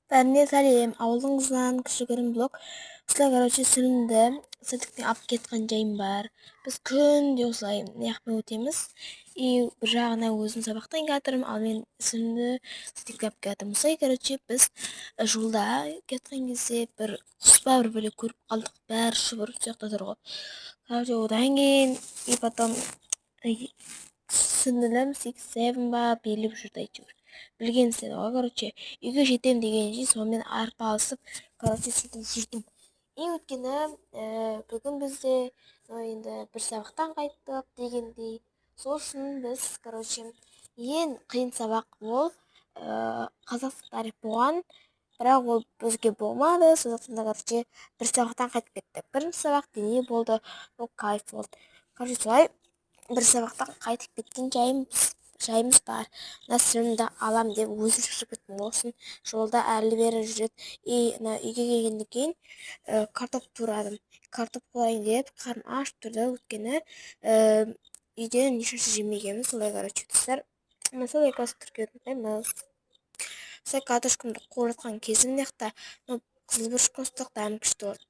Бәріне сәлем, ауылыңыздан кішігірім блог. Осылай, сілімді сәтіктен алып кеткен жайым бар. Біз күнде осылай неғпен өтеміз. И бір жағына өзім сабақтан келатырмын, ал мен сілімді сәтікті алып келатырмын. Осылай, біз жолда кеткен кезде бір құспа бір бөлек көріп қалдық. Бәрі шұбырып сияқты тұр ғой. Одан кейін и потом сіңілім 6-7 ба билеп жүрді әйтеуір. Білген істеді ғой, үйге жетем дегенше сонымен арпалысып, сөйтіп жүрдім. Өйткені бүгін бізде енді бір сабақтан қайттық дегендей. Сол үшін біз, ең қиын сабақ ол қазақстан тарих болған, бірақ ол бізге болмады. Сондықтан да, бір сабақтан қайтып кеттік. Бірінші сабақ дене болды, ол кайф болды. Солай бір сабақтан қайтып кеткен жайымыз бар. Сілімді алам деп өзім шашып кеттім. Осын жолда әрі-бері жүреді. Үйге келгеннен кейін картоп турадым. Картоп қылайын деп қарным ашып тұрды. Өйткені үйде ешнәрсе жемегенбіз. Солай, достар. Солай тіркеудеміз. Картошкамды қуырып жатқан кезім мына қызыл бұрыш қостық, дәмі күшті болды.